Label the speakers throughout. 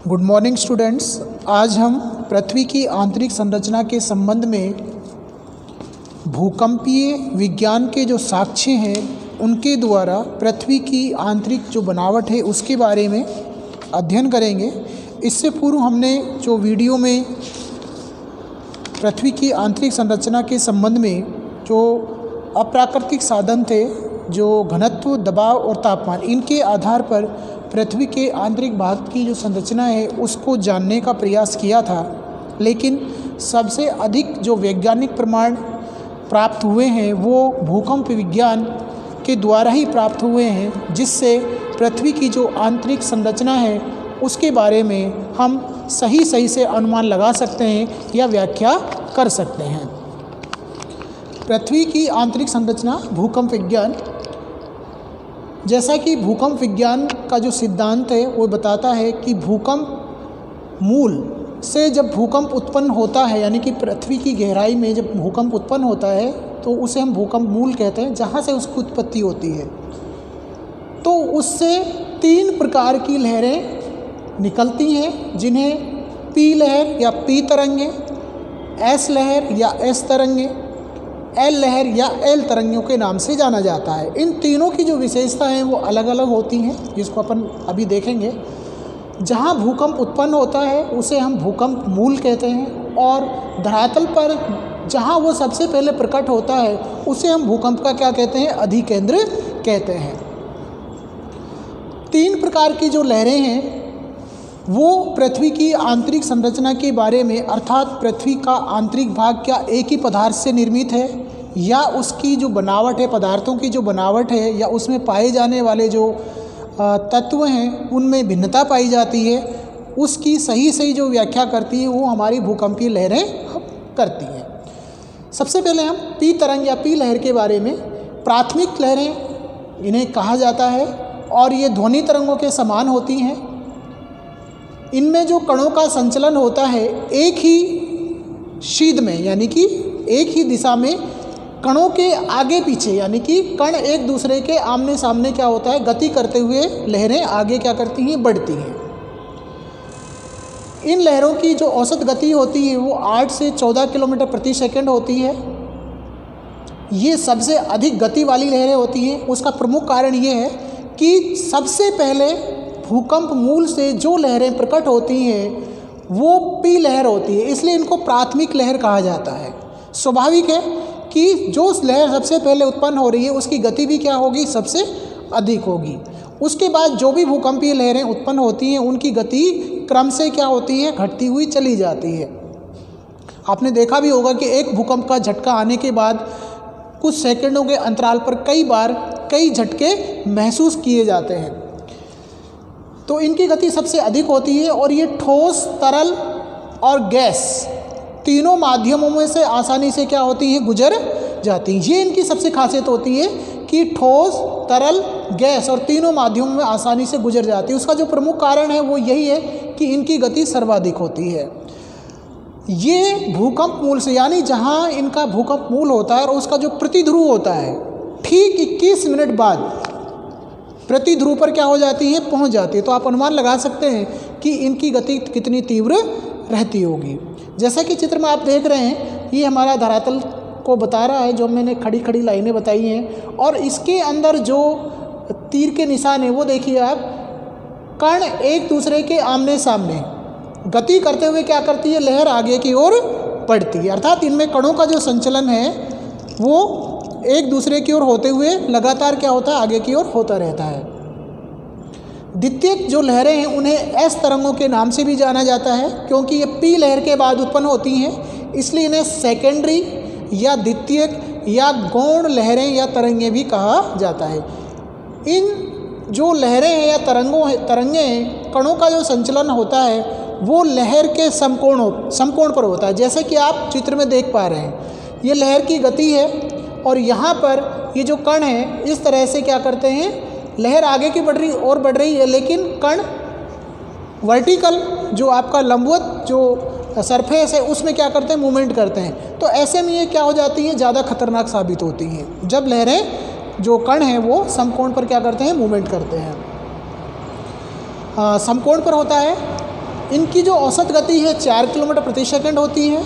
Speaker 1: Good morning students. आज हम पृथ्वी की आंतरिक संरचना के संबंध में भूकंपीय विज्ञान के जो साक्ष्य हैं उनके द्वारा पृथ्वी की आंतरिक जो बनावट है उसके बारे में अध्ययन करेंगे। इससे पूर्व हमने जो वीडियो में पृथ्वी की आंतरिक संरचना के संबंध में जो अप्राकृतिक साधन थे, जो घनत्व, दबाव और तापमान, इनके आधार पर पृथ्वी के आंतरिक भाग की जो संरचना है उसको जानने का प्रयास किया था, लेकिन सबसे अधिक जो वैज्ञानिक प्रमाण प्राप्त हुए हैं वो भूकंप विज्ञान के द्वारा ही प्राप्त हुए हैं, जिससे पृथ्वी की जो आंतरिक संरचना है उसके बारे में हम सही से अनुमान लगा सकते हैं या व्याख्या कर सकते हैं। पृथ्वी की आंतरिक संरचना, भूकंप विज्ञान। जैसा कि भूकंप विज्ञान का जो सिद्धांत है वो बताता है कि भूकंप मूल से जब भूकंप उत्पन्न होता है, यानी कि पृथ्वी की गहराई में जब भूकंप उत्पन्न होता है तो उसे हम भूकंप मूल कहते हैं, जहाँ से उसकी उत्पत्ति होती है। तो उससे 3 प्रकार की लहरें निकलती हैं, जिन्हें पी लहर या पी तरंगे, एस लहर या एस तरंगे, एल लहर या एल तरंगों के नाम से जाना जाता है। इन तीनों की जो विशेषता हैं वो अलग अलग होती हैं, जिसको अपन अभी देखेंगे। जहाँ भूकंप उत्पन्न होता है उसे हम भूकंप मूल कहते हैं, और धरातल पर जहाँ वो सबसे पहले प्रकट होता है उसे हम भूकंप का क्या कहते हैं, अधिकेंद्र कहते हैं। 3 प्रकार की जो लहरें हैं वो पृथ्वी की आंतरिक संरचना के बारे में, अर्थात पृथ्वी का आंतरिक भाग क्या एक ही पदार्थ से निर्मित है या उसकी जो बनावट है, पदार्थों की जो बनावट है या उसमें पाए जाने वाले जो तत्व हैं उनमें भिन्नता पाई जाती है, उसकी सही जो व्याख्या करती है वो हमारी भूकंपीय लहरें करती हैं। सबसे पहले हम पी तरंग या पी लहर के बारे में। प्राथमिक लहरें इन्हें कहा जाता है और ये ध्वनि तरंगों के समान होती हैं। इनमें जो कणों का संचलन होता है एक ही शीद में, यानी कि एक ही दिशा में, कणों के आगे पीछे, यानी कि कण एक दूसरे के आमने सामने क्या होता है, गति करते हुए लहरें आगे क्या करती हैं, बढ़ती हैं। इन लहरों की जो औसत गति होती है वो 8 से 14 किलोमीटर प्रति सेकंड होती है। ये सबसे अधिक गति वाली लहरें होती हैं। उसका प्रमुख कारण ये है कि सबसे पहले भूकंप मूल से जो लहरें प्रकट होती हैं वो पी लहर होती है, इसलिए इनको प्राथमिक लहर कहा जाता है। स्वाभाविक है कि जो लहर सबसे पहले उत्पन्न हो रही है उसकी गति भी क्या होगी, सबसे अधिक होगी। उसके बाद जो भी भूकंपीय लहरें उत्पन्न होती हैं उनकी गति क्रम से क्या होती है, घटती हुई चली जाती है। आपने देखा भी होगा कि एक भूकंप का झटका आने के बाद कुछ सेकंडों के अंतराल पर कई बार कई झटके महसूस किए जाते हैं। तो इनकी गति सबसे अधिक होती है और ये ठोस, तरल और गैस तीनों माध्यमों में से आसानी से क्या होती हैं, गुजर जाती हैं। ये इनकी सबसे खासियत होती है कि ठोस, तरल, गैस और तीनों माध्यमों में आसानी से गुजर जाती है। उसका जो प्रमुख कारण है वो यही है कि इनकी गति सर्वाधिक होती है। ये भूकंप मूल से, यानी जहाँ इनका भूकंप मूल होता है और उसका जो प्रतिध्रुव होता है, ठीक 21 मिनट बाद प्रति ध्रुव पर क्या हो जाती है, पहुंच जाती है। तो आप अनुमान लगा सकते हैं कि इनकी गति कितनी तीव्र रहती होगी। जैसा कि चित्र में आप देख रहे हैं, ये हमारा धरातल को बता रहा है, जो मैंने खड़ी लाइनें बताई हैं, और इसके अंदर जो तीर के निशान है वो देखिए आप। कण एक दूसरे के आमने सामने गति करते हुए क्या करती है, लहर आगे की ओर बढ़ती है। अर्थात इनमें कणों का जो संचलन है वो एक दूसरे की ओर होते हुए लगातार क्या होता है, आगे की ओर होता रहता है। द्वितीयक जो लहरें हैं उन्हें एस तरंगों के नाम से भी जाना जाता है, क्योंकि ये पी लहर के बाद उत्पन्न होती हैं, इसलिए इन्हें सेकेंडरी या द्वितीयक या गौण लहरें या तरंगें भी कहा जाता है। इन जो लहरें हैं या तरंगें हैं, कणों का जो संचलन होता है वो लहर के समकोण पर होता है। जैसे कि आप चित्र में देख पा रहे हैं, ये लहर की गति है और यहाँ पर ये जो कण है इस तरह से क्या करते हैं, लहर आगे की बढ़ रही है, लेकिन कण वर्टिकल जो आपका लंबवत जो सरफेस है उसमें क्या करते हैं, मूवमेंट करते हैं। तो ऐसे में ये क्या हो जाती हैं, ज़्यादा खतरनाक साबित होती हैं जब लहरें, जो कण हैं वो समकोण पर क्या करते हैं, मूवमेंट करते हैं। समकोण पर होता है इनकी जो औसत गति है 4 किलोमीटर प्रति सेकंड होती है।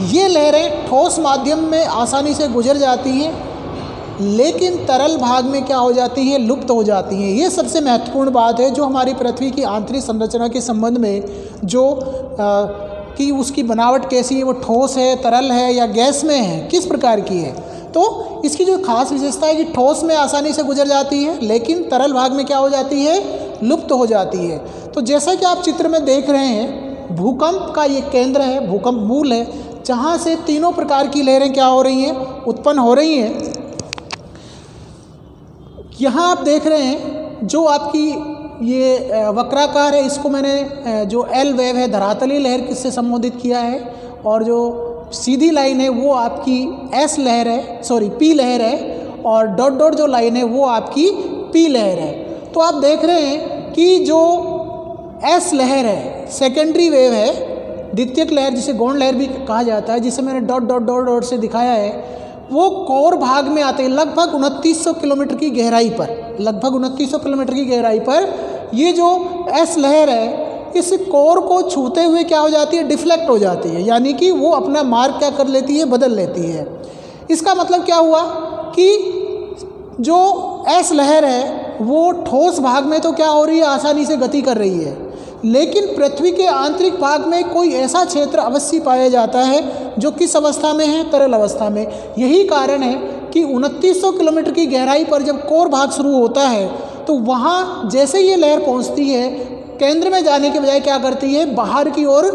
Speaker 1: ये लहरें ठोस माध्यम में आसानी से गुजर जाती हैं, लेकिन तरल भाग में क्या हो जाती हैं, लुप्त हो जाती हैं। ये सबसे महत्वपूर्ण बात है जो हमारी पृथ्वी की आंतरिक संरचना के संबंध में जो कि उसकी बनावट कैसी है, वो ठोस है, तरल है या गैस में है, किस प्रकार की है। तो इसकी जो खास विशेषता है कि ठोस में आसानी से गुजर जाती है, लेकिन तरल भाग में क्या हो जाती है, लुप्त हो जाती है। तो जैसा कि आप चित्र में देख रहे हैं, भूकंप का ये केंद्र है, भूकंप मूल है, जहाँ से तीनों प्रकार की लहरें क्या हो रही हैं, उत्पन्न हो रही हैं। यहाँ आप देख रहे हैं जो आपकी ये वक्राकार है, इसको मैंने जो एल वेव है, धरातलीय लहर किससे संबोधित किया है, और जो सीधी लाइन है वो आपकी एस लहर है, सॉरी पी लहर है, और डॉट डॉट जो लाइन है वो आपकी पी लहर है। तो आप देख रहे हैं कि जो एस लहर है, सेकेंडरी वेव है, द्वितीयक लहर जिसे गौण लहर भी कहा जाता है, जिसे मैंने डॉट डॉट डॉट डॉट से दिखाया है, वो कोर भाग में आते हैं लगभग 2900 किलोमीटर की गहराई पर, लगभग 2900 किलोमीटर की गहराई पर ये जो एस लहर है इस कोर को छूते हुए क्या हो जाती है, डिफ्लेक्ट हो जाती है, यानी कि वो अपना मार्ग क्या कर लेती है, बदल लेती है। इसका मतलब क्या हुआ कि जो एस लहर है वो ठोस भाग में तो क्या हो रही है, आसानी से गति कर रही है, लेकिन पृथ्वी के आंतरिक भाग में कोई ऐसा क्षेत्र अवश्य पाया जाता है जो किस अवस्था में है, तरल अवस्था में। यही कारण है कि 2900 किलोमीटर की गहराई पर जब कोर भाग शुरू होता है तो वहाँ जैसे ये लहर पहुँचती है, केंद्र में जाने के बजाय क्या करती है, बाहर की ओर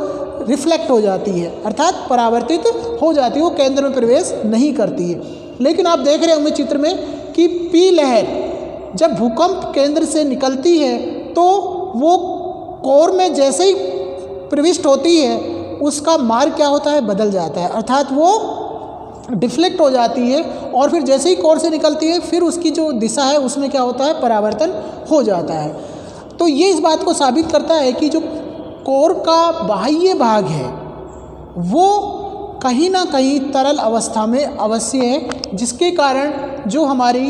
Speaker 1: रिफ्लेक्ट हो जाती है, अर्थात परावर्तित हो जाती है, वो केंद्र में प्रवेश नहीं करती है। लेकिन आप देख रहे होंगे चित्र में कि पी लहर जब भूकंप केंद्र से निकलती है तो वो कोर में जैसे ही प्रविष्ट होती है उसका मार्ग क्या होता है, बदल जाता है, अर्थात वो डिफ्लेक्ट हो जाती है, और फिर जैसे ही कोर से निकलती है फिर उसकी जो दिशा है उसमें क्या होता है, परावर्तन हो जाता है। तो ये इस बात को साबित करता है कि जो कोर का बाह्य भाग है वो कहीं ना कहीं तरल अवस्था में अवश्य है, जिसके कारण जो हमारी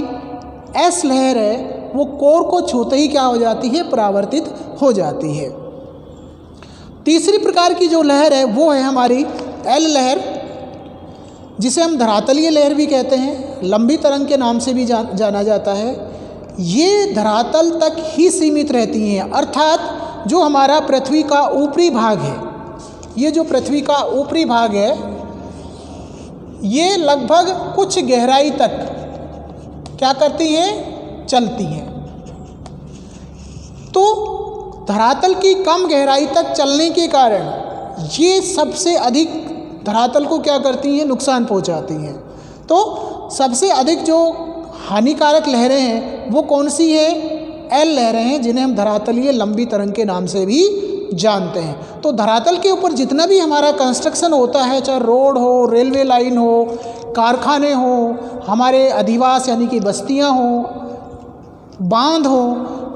Speaker 1: एस लहर है वो कोर को छूते ही क्या हो जाती है, परावर्तित हो जाती है। तीसरी प्रकार की जो लहर है वो है हमारी एल लहर, जिसे हम धरातलीय लहर भी कहते हैं, लंबी तरंग के नाम से भी जाना जाता है। ये धरातल तक ही सीमित रहती हैं, अर्थात जो हमारा पृथ्वी का ऊपरी भाग है, ये जो पृथ्वी का ऊपरी भाग है ये लगभग कुछ गहराई तक क्या करती हैं, चलती हैं। तो धरातल की कम गहराई तक चलने के कारण ये सबसे अधिक धरातल को क्या करती हैं, नुकसान पहुंचाती हैं। तो सबसे अधिक जो हानिकारक लहरें हैं वो कौन सी है, एल लहरें हैं, जिन्हें हम धरातलीय लंबी तरंग के नाम से भी जानते हैं। तो धरातल के ऊपर जितना भी हमारा कंस्ट्रक्शन होता है, चाहे रोड हो, रेलवे लाइन हो, कारखाने हो, हमारे अधिवास यानी कि बस्तियां हो, बांध हो,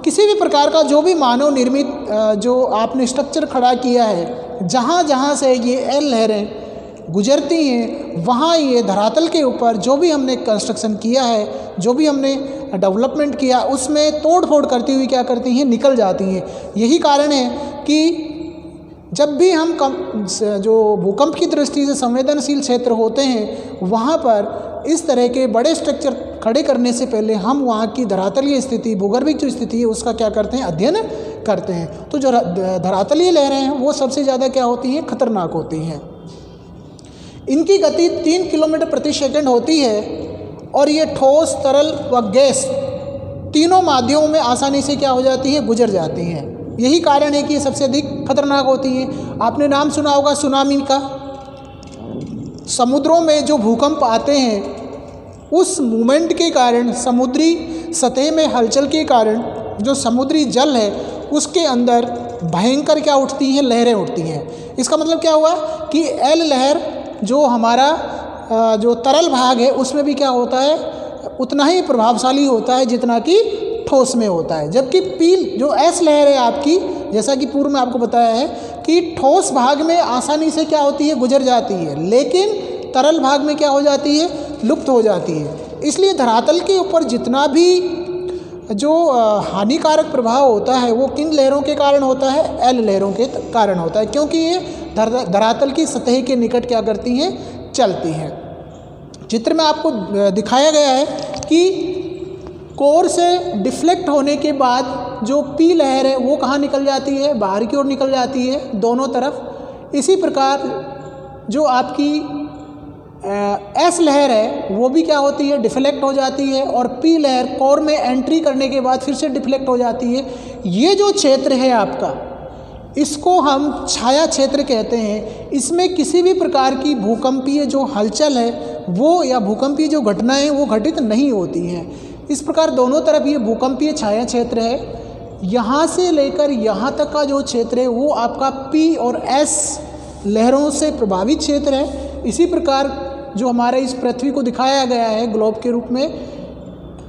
Speaker 1: किसी भी प्रकार का जो भी मानव निर्मित जो आपने स्ट्रक्चर खड़ा किया है, जहाँ जहाँ से ये एल लहरें गुजरती हैं वहाँ ये धरातल के ऊपर जो भी हमने कंस्ट्रक्शन किया है, जो भी हमने डेवलपमेंट किया, उसमें तोड़ फोड़ करती हुई क्या करती हैं, निकल जाती हैं। यही कारण है कि जब भी हम जो भूकंप की दृष्टि से संवेदनशील क्षेत्र होते हैं वहाँ पर इस तरह के बड़े स्ट्रक्चर खड़े करने से पहले हम वहाँ की धरातलीय स्थिति, भूगर्भिक जो स्थिति है उसका क्या करते हैं, अध्ययन करते हैं। तो जो धरातलीय लहरें हैं वो सबसे ज़्यादा क्या होती हैं, खतरनाक होती हैं। इनकी गति 3 किलोमीटर प्रति सेकंड होती है और ये ठोस, तरल व गैस तीनों माध्यमों में आसानी से क्या हो जाती है, गुजर जाती हैं। यही कारण है कि ये सबसे अधिक खतरनाक होती हैं। आपने नाम सुना होगा सुनामी का। समुद्रों में जो भूकंप आते हैं उस मूवमेंट के कारण, समुद्री सतह में हलचल के कारण जो समुद्री जल है उसके अंदर भयंकर क्या उठती हैं, लहरें उठती हैं। इसका मतलब क्या हुआ कि एल लहर जो हमारा जो तरल भाग है उसमें भी क्या होता है, उतना ही प्रभावशाली होता है जितना कि ठोस में होता है। जबकि पील जो एस लहर है आपकी, जैसा कि पूर्व में आपको बताया है कि ठोस भाग में आसानी से क्या होती है, गुजर जाती है, लेकिन तरल भाग में क्या हो जाती है, लुप्त हो जाती है। इसलिए धरातल के ऊपर जितना भी जो हानिकारक प्रभाव होता है वो किन लहरों के कारण होता है? एल लहरों के कारण होता है, क्योंकि ये धरातल की सतह के निकट क्या करती हैं? चलती हैं। चित्र में आपको दिखाया गया है कि कोर से डिफ्लेक्ट होने के बाद जो पी लहर है वो कहाँ निकल जाती है? बाहर की ओर निकल जाती है दोनों तरफ। इसी प्रकार जो आपकी एस लहर है वो भी क्या होती है? डिफ्लेक्ट हो जाती है, और पी लहर कोर में एंट्री करने के बाद फिर से डिफ्लेक्ट हो जाती है। ये जो क्षेत्र है आपका, इसको हम छाया क्षेत्र कहते हैं। इसमें किसी भी प्रकार की भूकंपीय जो हलचल है वो या भूकंपीय जो घटनाएं वो घटित नहीं होती हैं। इस प्रकार दोनों तरफ ये भूकंपीय छाया क्षेत्र है। यहाँ से लेकर यहाँ तक का जो क्षेत्र है वो आपका पी और एस लहरों से प्रभावित क्षेत्र है। इसी प्रकार जो हमारे इस पृथ्वी को दिखाया गया है ग्लोब के रूप में,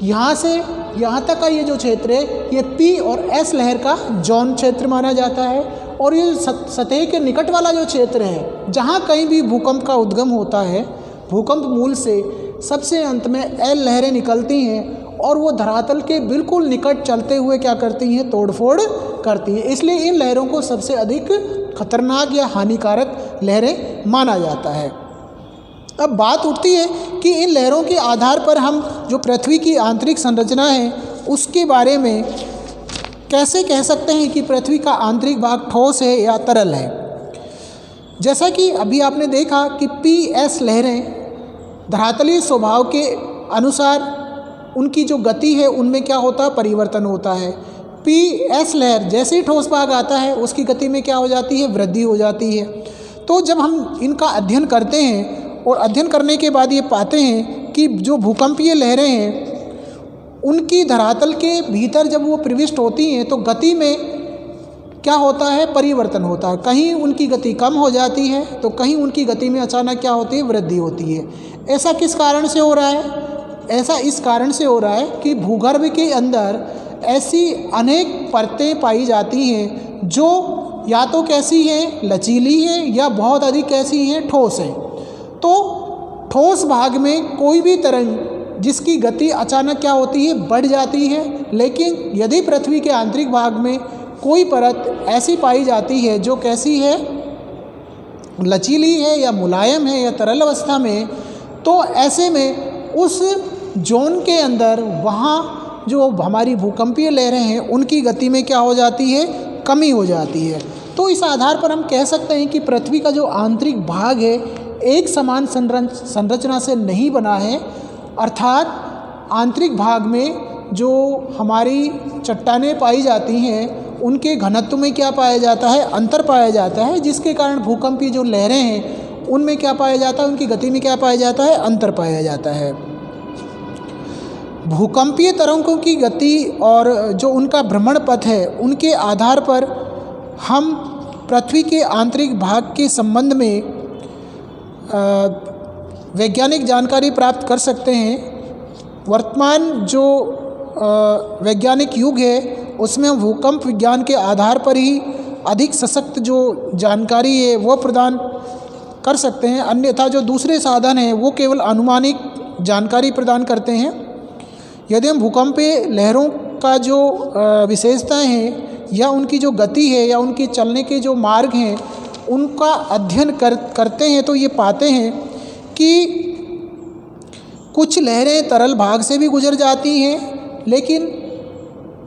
Speaker 1: यहाँ से यहाँ तक का ये जो क्षेत्र है ये पी और एस लहर का जॉन क्षेत्र माना जाता है। और ये सतह के निकट वाला जो क्षेत्र है, जहाँ कहीं भी भूकंप का उद्गम होता है, भूकंप मूल से सबसे अंत में एल लहरें निकलती हैं और वो धरातल के बिल्कुल निकट चलते हुए क्या करती हैं? तोड़फोड़ करती हैं। इसलिए इन लहरों को सबसे अधिक खतरनाक या हानिकारक लहरें माना जाता है। अब बात उठती है कि इन लहरों के आधार पर हम जो पृथ्वी की आंतरिक संरचना है उसके बारे में कैसे कह सकते हैं कि पृथ्वी का आंतरिक भाग ठोस है या तरल है। जैसा कि अभी आपने देखा कि पी एस लहरें धरातलीय स्वभाव के अनुसार उनकी जो गति है उनमें क्या होता है? परिवर्तन होता है। पी एस लहर जैसे ही ठोस भाग आता है उसकी गति में क्या हो जाती है? वृद्धि हो जाती है। तो जब हम इनका अध्ययन करते हैं और अध्ययन करने के बाद ये पाते हैं कि जो भूकंपीय लहरें हैं उनकी धरातल के भीतर जब वो प्रविष्ट होती हैं तो गति में क्या होता है? परिवर्तन होता है। कहीं उनकी गति कम हो जाती है तो कहीं उनकी गति में अचानक क्या होती है? वृद्धि होती है। ऐसा किस कारण से हो रहा है? ऐसा इस कारण से हो रहा है कि भूगर्भ के अंदर ऐसी अनेक परतें पाई जाती हैं जो या तो कैसी हैं? लचीली हैं, या बहुत अधिक कैसी हैं? ठोस हैं। तो ठोस भाग में कोई भी तरंग जिसकी गति अचानक क्या होती है? बढ़ जाती है। लेकिन यदि पृथ्वी के आंतरिक भाग में कोई परत ऐसी पाई जाती है जो कैसी है? लचीली है या मुलायम है या तरल अवस्था में, तो ऐसे में उस जोन के अंदर वहाँ जो हमारी भूकंपीय लहरें हैं उनकी गति में क्या हो जाती है? कमी हो जाती है। तो इस आधार पर हम कह सकते हैं कि पृथ्वी का जो आंतरिक भाग है एक समान संरचना से नहीं बना है। अर्थात आंतरिक भाग में जो हमारी चट्टानें पाई जाती हैं उनके घनत्व में क्या पाया जाता है? अंतर पाया जाता है, जिसके कारण भूकंपीय जो लहरें हैं उनमें क्या पाया जाता है? उनकी गति में क्या पाया जाता है? अंतर पाया जाता है। भूकंपीय तरंगों की गति और जो उनका भ्रमण पथ है उनके आधार पर हम पृथ्वी के आंतरिक भाग के संबंध में वैज्ञानिक जानकारी प्राप्त कर सकते हैं। वर्तमान जो वैज्ञानिक युग है उसमें हम भूकंप विज्ञान के आधार पर ही अधिक सशक्त जो जानकारी है वो प्रदान कर सकते हैं। अन्यथा जो दूसरे साधन हैं वो केवल अनुमानिक जानकारी प्रदान करते हैं। यदि हम भूकंपीय लहरों का जो विशेषताएं हैं या उनकी जो गति है या उनके चलने के जो मार्ग हैं उनका अध्ययन करते हैं तो ये पाते हैं कि कुछ लहरें तरल भाग से भी गुजर जाती हैं, लेकिन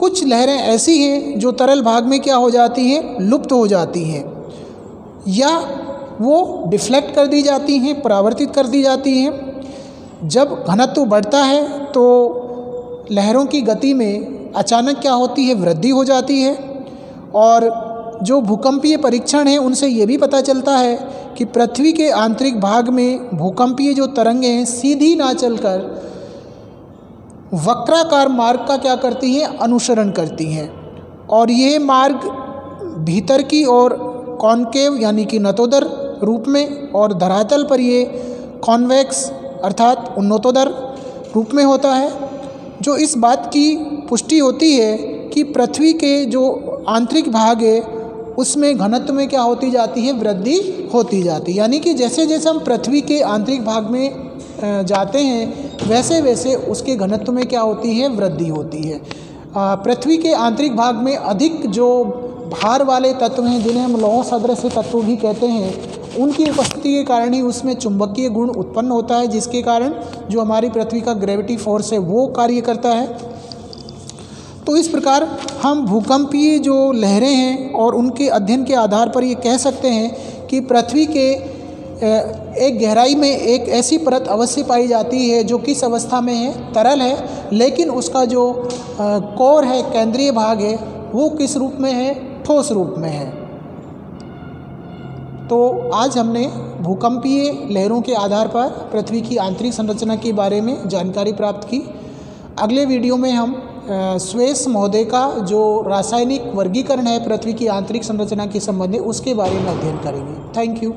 Speaker 1: कुछ लहरें ऐसी हैं जो तरल भाग में क्या हो जाती हैं? लुप्त हो जाती हैं, या वो डिफ्लेक्ट कर दी जाती हैं, परावर्तित कर दी जाती हैं। जब घनत्व बढ़ता है तो लहरों की गति में अचानक क्या होती है? वृद्धि हो जाती है। और जो भूकंपीय परीक्षण हैं उनसे ये भी पता चलता है कि पृथ्वी के आंतरिक भाग में भूकंपीय जो तरंगें हैं सीधी ना चलकर वक्राकार मार्ग का क्या करती हैं? अनुसरण करती हैं। और ये मार्ग भीतर की ओर कॉनकेव यानी कि नतोदर रूप में और धरातल पर ये कॉन्वेक्स अर्थात उन्नतोदर रूप में होता है, जो इस बात की पुष्टि होती है कि पृथ्वी के जो आंतरिक भाग है उसमें घनत्व में क्या होती जाती है? वृद्धि होती जाती है। यानी कि जैसे जैसे हम पृथ्वी के आंतरिक भाग में जाते हैं वैसे वैसे उसके घनत्व में क्या होती है? वृद्धि होती है। पृथ्वी के आंतरिक भाग में अधिक जो भार वाले तत्व हैं, जिन्हें हम लौह सदृश तत्व भी कहते हैं, उनकी उपस्थिति के कारण ही उसमें चुंबकीय गुण उत्पन्न होता है, जिसके कारण जो हमारी पृथ्वी का ग्रेविटी फोर्स है वो कार्य करता है। तो इस प्रकार हम भूकंपीय जो लहरें हैं और उनके अध्ययन के आधार पर ये कह सकते हैं कि पृथ्वी के एक गहराई में एक ऐसी परत अवश्य पाई जाती है जो किस अवस्था में है, तरल है, लेकिन उसका जो कोर है, केंद्रीय भाग है, वो किस रूप में है, ठोस रूप में है। तो आज हमने भूकंपीय लहरों के आधार पर पृथ्वी की आंतरिक संरचना के बारे में जानकारी प्राप्त की। अगले वीडियो में हम स्वेस महोदय का जो रासायनिक वर्गीकरण है पृथ्वी की आंतरिक संरचना के संबंध में, उसके बारे में अध्ययन करेंगे। Thank you.